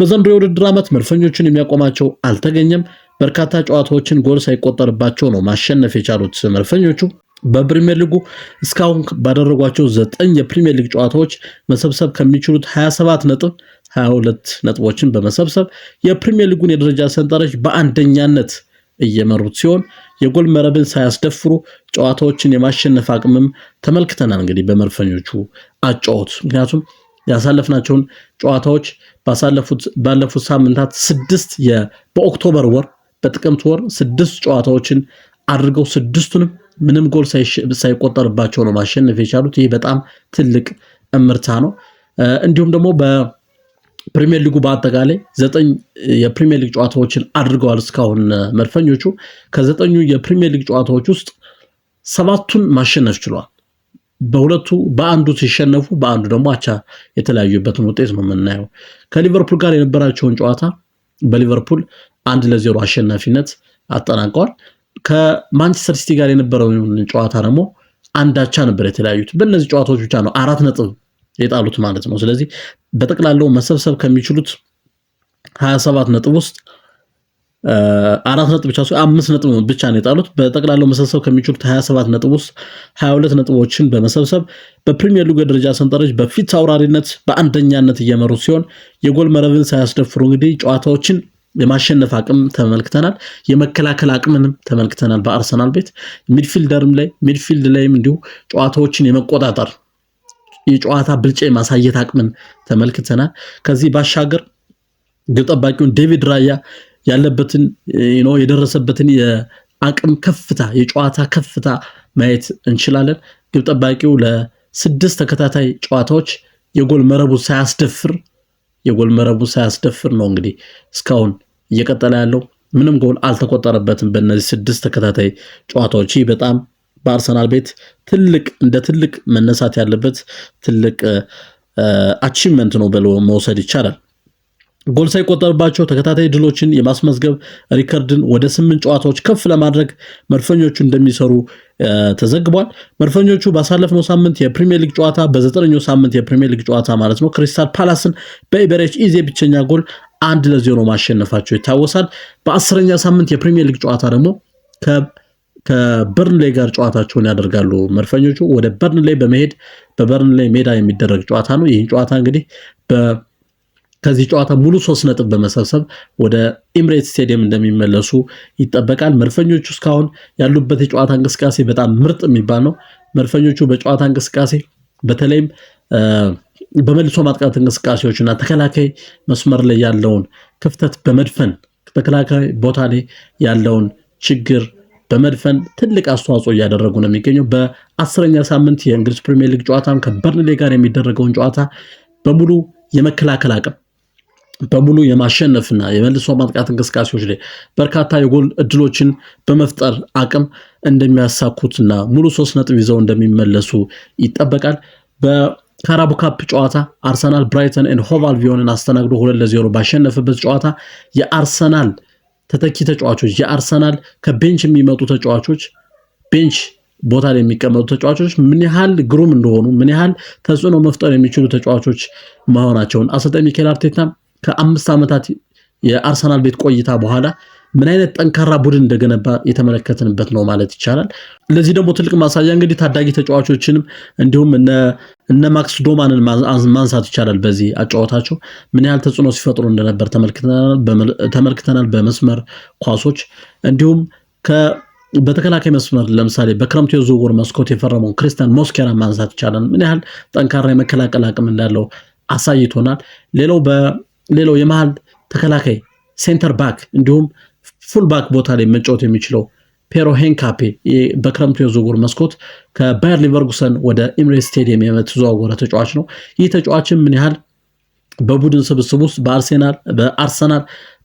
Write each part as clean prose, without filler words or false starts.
በዘንድሮ የውድድር ዓመት መድፈኞቹን የሚያቆማቸው አልተገኘም። በርካታ ጨዋታዎችን ጎል ሳይቆጠርባቸው ነው ማሸነፍ የቻሉት መድፈኞቹ። በፕሪሚየር ሊጉ እስካሁን ባደረጓቸው 9 የፕሪሚየር ሊግ ጨዋታዎች መሰብሰብ ከሚችሉት 27 ነጥብ 22 ነጥቦችን በመሰብሰብ የፕሪሚየር ሊጉን የደረጃ ሰንጠረዥ በአንደኛነት እየመሩት ሲሆን የጎል መረብን ሳያስደፍሩ ጨዋታዎችን የማሸነፍ አቅምም ተመልክተናል። እንግዲህ በመድፈኞቹ አጫወት ምክንያቱም ያሳለፍናቸውን ጨዋታዎች ባለፉት ሳምንታት 6 በኦክቶበር ወር በጥቅምት ወር 6 ጨዋታዎችን አድርገው 6ቱንም ምንም ጎል ሳይቆጠርባቸው ነው ማሸነፍ የቻሉት። ይህ በጣም ትልቅ እምርታ ነው። እንዲሁም ደግሞ በፕሪሚየር ሊጉ በአጠቃላይ 9 የፕሪሚየር ሊግ ጨዋታዎችን አድርገዋል እስካሁን መድፈኞቹ። ከ9ኙ የፕሪሚየር ሊግ ጨዋታዎች ውስጥ 7ቱን ማሸነፍ ችለዋል። በአንዱ ሲሸነፉ በአንዱ ደግሞ አቻ የተለያዩበትን ውጤት ነው የምናየው። ከሊቨርፑል ጋር የነበራቸውን ጨዋታ በሊቨርፑል 1-0 አሸናፊነት አጠናቀዋል። ከማንቸስተር ሲቲ ጋር የነበረውን ጨዋታ ደግሞ አንድ አቻ ነበር የተለያዩት። በእነዚህ ጨዋታዎች ብቻ ነው 4 ነጥብ የጣሉት ማለት ነው። ስለዚህ በጠቅላላው መሰብሰብ ከሚችሉት 27 ነጥብ ውስጥ 4 ነጥብ ብቻ 5 ነጥብ ብቻ ነው የጣሉት። በጠቅላላው መሰብሰብ ከሚችሉት 27 ነጥብ ውስጥ 22 ነጥቦችን በመሰብሰብ በፕሪሚየር ሊግ ደረጃ ሰንጠረዥ በፊት አውራሪነት በአንደኛነት እየመሩ ሲሆን የጎል መረብን ሳያስደፍሩ እንግዲህ ጨዋታዎችን የማሸነፍ አቅም ተመልክተናል። የመከላከል አቅምንም ተመልክተናል። በአርሰናል ቤት ሚድፊልድ ላይም እንዲሁ ጨዋታዎችን የመቆጣጠር የጨዋታ ብልጫ የማሳየት አቅምን ተመልክተናል። ከዚህ ባሻገር ግብ ጠባቂውን ዴቪድ ራያ ያለበትን የደረሰበትን የአቅም ከፍታ የጨዋታ ከፍታ ማየት እንችላለን። ግብ ጠባቂው ለ6 ተከታታይ ጨዋታዎች የጎል መረቡ ሳያስደፍር ነው እንግዲህ እስካሁን እየቀጠለ ያለው። ምንም ጎል አልተቆጠረበትም በእነዚህ 6 ተከታታይ ጨዋታዎች። ይህ በጣም በአርሰናል ቤት እንደ ትልቅ መነሳት ያለበት ትልቅ አቺቭመንት ነው ብሎ መውሰድ ይቻላል። ጎል ሳይቆጠርባቸው ተከታታይ ድሎችን የማስመዝገብ ሪከርድን ወደ 8 ጨዋታዎች ከፍ ለማድረግ መድፈኞቹ እንደሚሰሩ ተዘግቧል። መድፈኞቹ ባሳለፍነው ሳምንት የፕሪሚየር ሊግ ጨዋታ በ9ኛው ሳምንት የፕሪሚየር ሊግ ጨዋታ ማለት ነው ክሪስታል ፓላስን በኢቤሬች ኢዜ ብቸኛ ጎል 1-0 ማሸነፋቸው ይታወሳል። በ10ኛ ሳምንት የፕሪሚየር ሊግ ጨዋታ ደግሞ ከበርንሌይ ጋር ጨዋታቸውን ያደርጋሉ። መድፈኞቹ ወደ በርንሌይ በመሄድ በበርንሌይ ሜዳ የሚደረግ ጨዋታ ነው። ይህን ጨዋታ እንግዲህ ከዚህ ጨዋታ ሙሉ 3 ነጥብ በመሰብሰብ ወደ ኤምሬትስ ስቴዲየም እንደሚመለሱ ይጠበቃል። መድፈኞቹ እስካሁን ያሉበት የጨዋታ እንቅስቃሴ በጣም ምርጥ የሚባል ነው። መድፈኞቹ በጨዋታ እንቅስቃሴ በተለይም በመልሶ ማጥቃት እንቅስቃሴዎችና ተከላካይ መስመር ላይ ያለውን ክፍተት በመድፈን ተከላካይ ቦታ ላይ ያለውን ችግር በመድፈን ትልቅ አስተዋጽኦ እያደረጉ ነው የሚገኘው። በ10ኛ ሳምንት የእንግሊዝ ፕሪሚየር ሊግ ጨዋታም ከበርንሌይ ጋር የሚደረገውን ጨዋታ በሙሉ የመከላከል አቅም በሙሉ የማሸነፍና የመልሶ ማጥቃት እንቅስቃሴዎች ላይ በርካታ የጎል እድሎችን በመፍጠር አቅም እንደሚያሳኩትና ሙሉ 3 ነጥብ ይዘው እንደሚመለሱ ይጠበቃል። በካራቦ ካፕ ጨዋታ አርሰናል ብራይተን ኤንድ ሆቭ አልቢዮንን አስተናግዶ 2-0 ባሸነፈበት ጨዋታ የአርሰናል ተተኪ ተጫዋቾች የአርሰናል ከቤንች የሚመጡ ተጫዋቾች ቤንች ቦታ ላይ የሚቀመጡ ተጫዋቾች ምን ያህል ግሩም እንደሆኑ ምን ያህል ተጽዕኖ መፍጠር የሚችሉ ተጫዋቾች መሆናቸውን አሰልጣኝ ሚኬል አርቴታ ከ5 ዓመታት የአርሰናል ቤት ቆይታ በኋላ ምን አይነት ጠንካራ ቡድን እንደገነባ የተመለከትንበት ነው ማለት ይቻላል። ለዚህ ደግሞ ትልቅ ማሳያ እንግዲህ ታዳጊ ተጫዋቾችንም እንዲሁም እነ ማክስ ዶማንን ማንሳት ይቻላል። በዚህ አጫዋታቸው ምን ያህል ተጽዕኖ ሲፈጥሩ እንደነበር ተመልክተናል በመስመር ኳሶች። እንዲሁም በተከላካይ መስመር ለምሳሌ በክረምቱ የዝውውር መስኮት የፈረመው ክሪስቲያን ሞስኬራ ማንሳት ይቻላል። ምን ያህል ጠንካራ የመከላከል አቅም እንዳለው አሳይቶናል። ሌላው የመሃል ተከላካይ ሴንተር ባክ እንዲሁም ፉል ባክ ቦታ ላይ መጫወት የሚችለው ፔሮ ሄንካፔ በክረምቱ የዝውውር መስኮት ከባየር ሊቨርኩሰን ወደ ኤምሬትስ ስቴዲየም የተዘዋወረ ተጫዋች ነው። ይህ ተጫዋችም ምን ያህል በቡድን ስብስብ ውስጥ በአርሰናል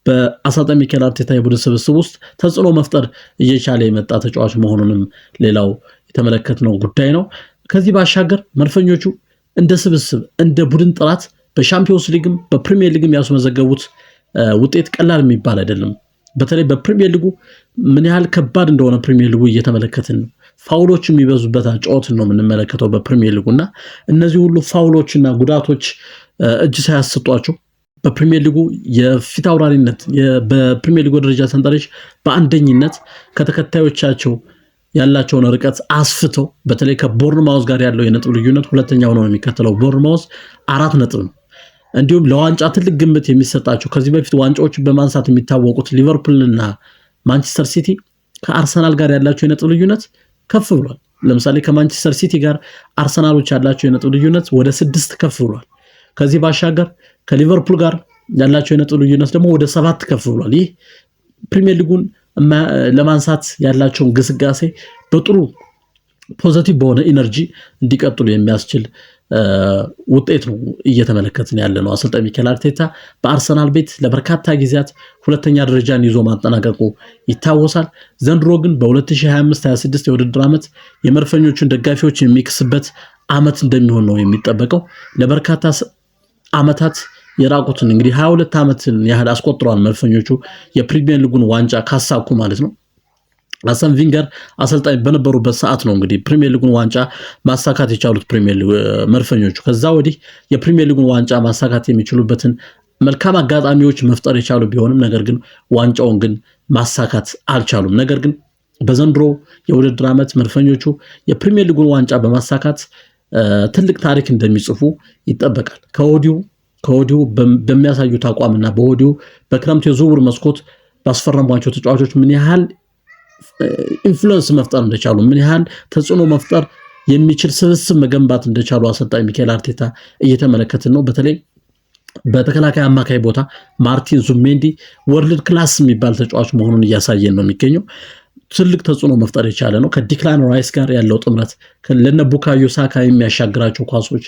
በአሰልጣኝ ሚኬል አርቴታ የቡድን ስብስብ ውስጥ ተጽዕኖ መፍጠር እየቻለ የመጣ ተጫዋች መሆኑንም ሌላው የተመለከትነው ጉዳይ ነው። ከዚህ ባሻገር መድፈኞቹ እንደ ስብስብ እንደ ቡድን ጥራት በሻምፒዮንስ ሊግም በፕሪሚየር ሊግም ያስመዘገቡት ውጤት ቀላል የሚባል አይደለም። በተለይ በፕሪሚየር ሊጉ ምን ያህል ከባድ እንደሆነ ፕሪሚየር ሊጉ እየተመለከትን ነው። ፋውሎች የሚበዙበት ጨዋታን ነው የምንመለከተው በፕሪሚየር ሊጉና እነዚህ ሁሉ ፋውሎችና ጉዳቶች እጅ ሳያስጧቸው በፕሪሚየር ሊጉ የፊት አውራሪነት በፕሪሚየር ሊጉ ደረጃ ሰንጠረዥ በአንደኝነት ከተከታዮቻቸው ያላቸውን ርቀት አስፍተው በተለይ ከቦርንማውዝ ጋር ያለው የነጥብ ልዩነት ሁለተኛ ሆኖ ነው የሚከተለው። ቦርንማውዝ 4 ነጥብ ነው። እንዲሁም ለዋንጫ ትልቅ ግምት የሚሰጣቸው ከዚህ በፊት ዋንጫዎችን በማንሳት የሚታወቁት ሊቨርፑልና ማንቸስተር ሲቲ ከአርሰናል ጋር ያላቸው የነጥብ ልዩነት ከፍ ብሏል። ለምሳሌ ከማንቸስተር ሲቲ ጋር አርሰናሎች ያላቸው የነጥብ ልዩነት ወደ 6 ከፍ ብሏል። ከዚህ ባሻገር ከሊቨርፑል ጋር ያላቸው የነጥብ ልዩነት ደግሞ ወደ 7 ከፍ ብሏል። ይህ ፕሪሚየር ሊጉን ለማንሳት ያላቸውን ግስጋሴ በጥሩ ፖዚቲቭ በሆነ ኢነርጂ እንዲቀጥሉ የሚያስችል ውጤት ነው እየተመለከትን ያለ ነው። አሰልጣኝ ሚኬል አርቴታ በአርሰናል ቤት ለበርካታ ጊዜያት ሁለተኛ ደረጃን ይዞ ማጠናቀቁ ይታወሳል። ዘንድሮ ግን በ2025-26 የውድድር ዓመት የመድፈኞቹን ደጋፊዎች የሚክስበት ዓመት እንደሚሆን ነው የሚጠበቀው። ለበርካታ ዓመታት የራቁትን እንግዲህ 22 ዓመትን ያህል አስቆጥረዋል መድፈኞቹ የፕሪሚየር ሊጉን ዋንጫ ካሳኩ ማለት ነው። አርሰን ቪንገር አሰልጣኝ በነበሩበት ሰዓት ነው እንግዲህ ፕሪሚየር ሊጉን ዋንጫ ማሳካት የቻሉት ፕሪሚየር ሊግ መድፈኞቹ። ከዛ ወዲህ የፕሪሚየር ሊጉን ዋንጫ ማሳካት የሚችሉበትን መልካም አጋጣሚዎች መፍጠር የቻሉ ቢሆንም ነገር ግን ዋንጫውን ግን ማሳካት አልቻሉም። ነገር ግን በዘንድሮ የውድድር ዓመት መድፈኞቹ የፕሪሚየር ሊጉን ዋንጫ በማሳካት ትልቅ ታሪክ እንደሚጽፉ ይጠበቃል። ከወዲሁ በሚያሳዩት አቋምና በወዲሁ በክረምት የዝውውር መስኮት ባስፈረሟቸው ተጫዋቾች ምን ያህል ኢንፍሉዌንስ መፍጠር እንደቻሉ ምን ያህል ተጽዕኖ መፍጠር የሚችል ስብስብ መገንባት እንደቻሉ አሰልጣኝ ሚኬል አርቴታ እየተመለከትን ነው። በተለይ በተከላካይ አማካይ ቦታ ማርቲን ዙሜንዲ ወርልድ ክላስ የሚባል ተጫዋች መሆኑን እያሳየን ነው የሚገኘው። ትልቅ ተጽዕኖ መፍጠር የቻለ ነው። ከዲክላን ራይስ ጋር ያለው ጥምረት ለነ ቡካዮ ሳካ የሚያሻግራቸው ኳሶች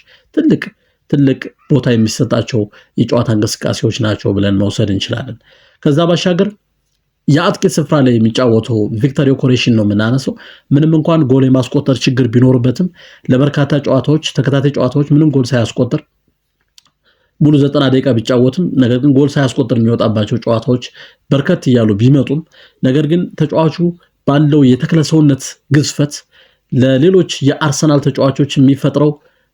ትልቅ ቦታ የሚሰጣቸው የጨዋታ እንቅስቃሴዎች ናቸው ብለን መውሰድ እንችላለን። ከዛ ባሻገር የአጥቂ ስፍራ ላይ የሚጫወተው ቪክተር ዮኬሬሽን ነው የምናነሳው። ምንም እንኳን ጎል የማስቆጠር ችግር ቢኖርበትም ለበርካታ ተከታታይ ጨዋታዎች ምንም ጎል ሳያስቆጥር ሙሉ 90 ደቂቃ ቢጫወትም ነገር ግን ጎል ሳያስቆጥር የሚወጣባቸው ጨዋታዎች በርከት እያሉ ቢመጡም ነገር ግን ተጫዋቹ ባለው የተክለ ሰውነት ግዝፈት ለሌሎች የአርሰናል ተጫዋቾች የሚፈጥረው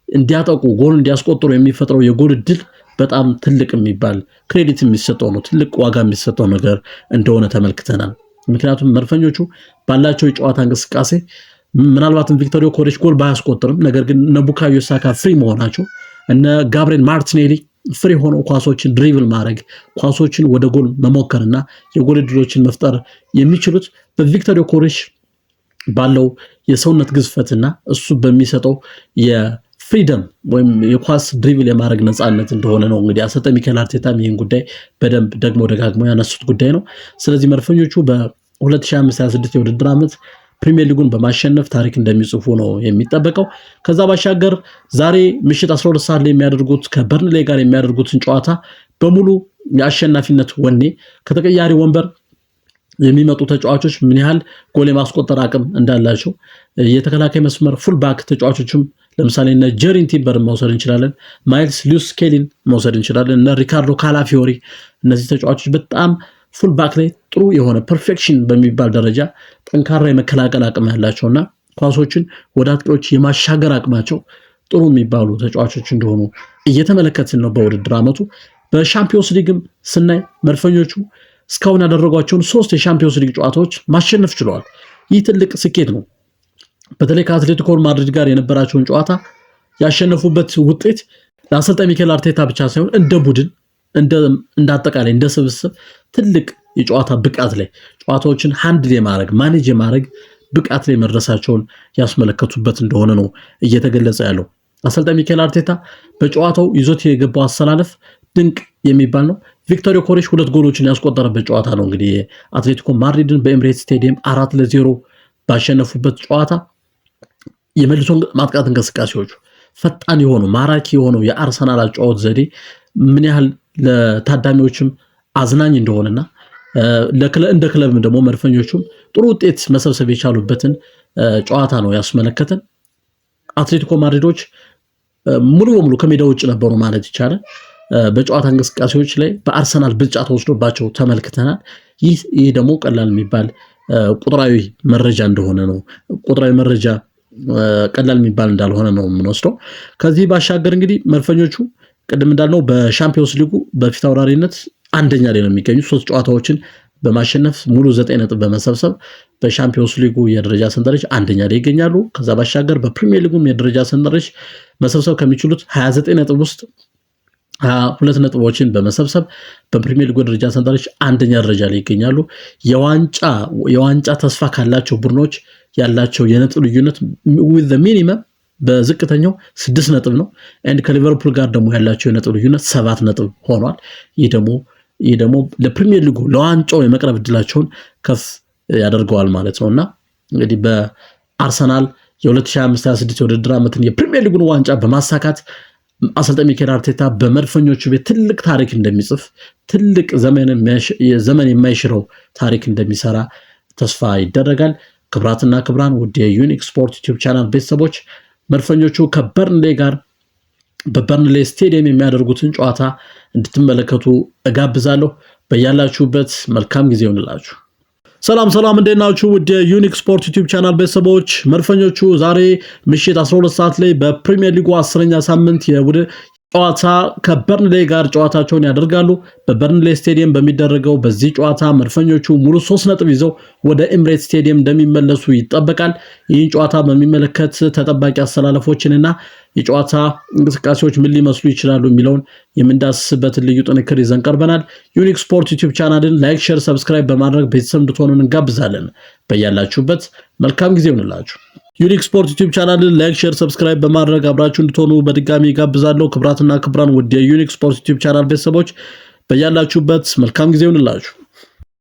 እንዲያጠቁ ጎል እንዲያስቆጥሩ የሚፈጥረው የጎል እድል በጣም ትልቅ የሚባል ክሬዲት የሚሰጠው ነው። ትልቅ ዋጋ የሚሰጠው ነገር እንደሆነ ተመልክተናል። ምክንያቱም መድፈኞቹ ባላቸው የጨዋታ እንቅስቃሴ ምናልባትም ቪክተር ዮኬሬሽ ጎል ባያስቆጥርም ነገር ግን እነ ቡካዮ ሳካ ፍሪ መሆናቸው እነ ጋብሪኤል ማርቲኔሊ ፍሪ ሆነው ኳሶችን ድሪብል ማድረግ ኳሶችን ወደ ጎል መሞከርና የጎል እድሎችን መፍጠር የሚችሉት በቪክተር ዮኬሬሽ ባለው የሰውነት ግዝፈትና እሱ በሚሰጠው ፍሪደም ወይም የኳስ ድሪብል የማድረግ ነፃነት እንደሆነ ነው እንግዲህ አሰልጣኝ ሚኬል አርቴታም ይህን ጉዳይ በደንብ ደግሞ ያነሱት ጉዳይ ነው። ስለዚህ መድፈኞቹ በ2025-26 የውድድር ዓመት ፕሪሚየር ሊጉን በማሸነፍ ታሪክ እንደሚጽፉ ነው የሚጠበቀው። ከዛ ባሻገር ዛሬ ምሽት 12 ሰዓት ላይ የሚያደርጉት ከበርንሌይ ጋር የሚያደርጉትን ጨዋታ በሙሉ የአሸናፊነት ወኔ ከተቀያሪ ወንበር የሚመጡ ተጫዋቾች ምን ያህል ጎል የማስቆጠር አቅም እንዳላቸው የተከላካይ መስመር ፉልባክ ተጫዋቾችም ለምሳሌ እነ ጀሪን ቲምበር መውሰድ እንችላለን፣ ማይልስ ሉዊስ ስኬሊን መውሰድ እንችላለን፣ እነ ሪካርዶ ካላፊዮሪ እነዚህ ተጫዋቾች በጣም ፉልባክ ላይ ጥሩ የሆነ ፐርፌክሽን በሚባል ደረጃ ጠንካራ የመከላከል አቅም ያላቸውና ኳሶችን ወደ አጥቂዎች የማሻገር አቅማቸው ጥሩ የሚባሉ ተጫዋቾች እንደሆኑ እየተመለከትን ነው በውድድር ዓመቱ። በሻምፒዮንስ ሊግም ስናይ መድፈኞቹ እስካሁን ያደረጓቸውን 3 የሻምፒዮንስ ሊግ ጨዋታዎች ማሸነፍ ችለዋል። ይህ ትልቅ ስኬት ነው። በተለይ ከአትሌቲኮ ማድሪድ ጋር የነበራቸውን ጨዋታ ያሸነፉበት ውጤት ለአሰልጣኝ ሚኬል አርቴታ ብቻ ሳይሆን እንደ ቡድን እንደ አጠቃላይ እንደ ስብስብ ትልቅ የጨዋታ ብቃት ላይ ጨዋታዎችን ሃንድል የማድረግ ማኔጅ የማድረግ ብቃት ላይ መድረሳቸውን ያስመለከቱበት እንደሆነ ነው እየተገለጸ ያለው። አሰልጣኝ ሚኬል አርቴታ በጨዋታው ይዞት የገባው አሰላለፍ ድንቅ የሚባል ነው። ቪክተር ዮኬሬሽ 2 ጎሎችን ያስቆጠረበት ጨዋታ ነው። እንግዲህ አትሌቲኮ ማድሪድን በኤምሬትስ ስቴዲየም 4-0 ባሸነፉበት ጨዋታ የመልሶ ማጥቃት እንቅስቃሴዎቹ ፈጣን የሆኑ ማራኪ የሆነው የአርሰናል አጨዋወት ዘዴ ምን ያህል ለታዳሚዎችም አዝናኝ እንደሆነና እንደ ክለብም ደግሞ መድፈኞቹም ጥሩ ውጤት መሰብሰብ የቻሉበትን ጨዋታ ነው ያስመለከተን። አትሌቲኮ ማድሪዶች ሙሉ በሙሉ ከሜዳ ውጭ ነበሩ ማለት ይቻላል። በጨዋታ እንቅስቃሴዎች ላይ በአርሰናል ብልጫ ተወስዶባቸው ተመልክተናል። ይህ ደግሞ ቀላል የሚባል ቁጥራዊ መረጃ እንደሆነ ነው ቁጥራዊ መረጃ ቀላል የሚባል እንዳልሆነ ነው የምንወስደው። ከዚህ ባሻገር እንግዲህ መድፈኞቹ ቅድም እንዳልነው በሻምፒዮንስ ሊጉ በፊት አውራሪነት አንደኛ ላይ ነው የሚገኙት 3 ጨዋታዎችን በማሸነፍ ሙሉ 9 ነጥብ በመሰብሰብ በሻምፒዮንስ ሊጉ የደረጃ ሰንጠረዥ አንደኛ ላይ ይገኛሉ። ከዛ ባሻገር በፕሪሚየር ሊጉም የደረጃ ሰንጠረዥ መሰብሰብ ከሚችሉት 29 ነጥብ ውስጥ 2 ነጥቦችን በመሰብሰብ በፕሪሚየር ሊግ ደረጃ ሰንጠረዥ አንደኛ ደረጃ ላይ ይገኛሉ። የዋንጫ ተስፋ ካላቸው ቡድኖች ያላቸው የነጥብ ልዩነት with the minimum በዝቅተኛው 6 ነጥብ ነው and ከሊቨርፑል ጋር ደግሞ ያላቸው የነጥብ ልዩነት 7 ነጥብ ሆኗል። ይህ ደግሞ ለፕሪሚየር ሊጉ ለዋንጫው የመቅረብ እድላቸውን ከፍ ያደርገዋል ማለት ነውና እንግዲህ በአርሰናል የ2025-26 የውድድር ዓመትን የፕሪሚየር ሊጉን ዋንጫ በማሳካት አሰልጣኝ ሚኬል አርቴታ በመድፈኞቹ ቤት ትልቅ ታሪክ እንደሚጽፍ ትልቅ ዘመን የማይሽረው ታሪክ እንደሚሰራ ተስፋ ይደረጋል። ክብራትና ክብራን ውድ የዩኒክ ስፖርት ዩቲዩብ ቻናል ቤተሰቦች መድፈኞቹ ከበርንሌ ጋር በበርንሌ ስቴዲየም የሚያደርጉትን ጨዋታ እንድትመለከቱ እጋብዛለሁ። በያላችሁበት መልካም ጊዜ ይሁንላችሁ። ሰላም እንዴት ናችሁ? ውድ የዩኒክ ስፖርት ዩቲዩብ ቻናል ቤተሰቦች መድፈኞቹ ዛሬ ምሽት 12 ሰዓት ላይ በፕሪሚየር ሊጉ 10ኛ ሳምንት የውድድር ጨዋታ ከበርንሌ ጋር ጨዋታቸውን ያደርጋሉ። በበርንሌ ስቴዲየም በሚደረገው በዚህ ጨዋታ መድፈኞቹ ሙሉ 3 ነጥብ ይዘው ወደ ኤምሬት ስቴዲየም እንደሚመለሱ ይጠበቃል። ይህን ጨዋታ በሚመለከት ተጠባቂ አሰላለፎችንና የጨዋታ እንቅስቃሴዎች ምን ሊመስሉ ይችላሉ የሚለውን የምንዳስስበትን ልዩ ጥንክር ይዘን ቀርበናል። ዩኒክ ስፖርት ዩቲዩብ ቻናልን ላይክ፣ ሼር፣ ሰብስክራይብ በማድረግ ቤተሰብ እንድትሆኑ እንጋብዛለን። በያላችሁበት መልካም ጊዜ ይሁንላችሁ። ዩኒክ ስፖርት ዩቲዩብ ቻናልን ላይክ፣ ሼር፣ ሰብስክራይብ በማድረግ አብራችሁ እንድትሆኑ በድጋሚ ጋብዛለሁ። ክብራትና ክብራን ውድ የዩኒክ ስፖርት ዩቲዩብ ቻናል ቤተሰቦች በያላችሁበት መልካም ጊዜ ይሁንላችሁ።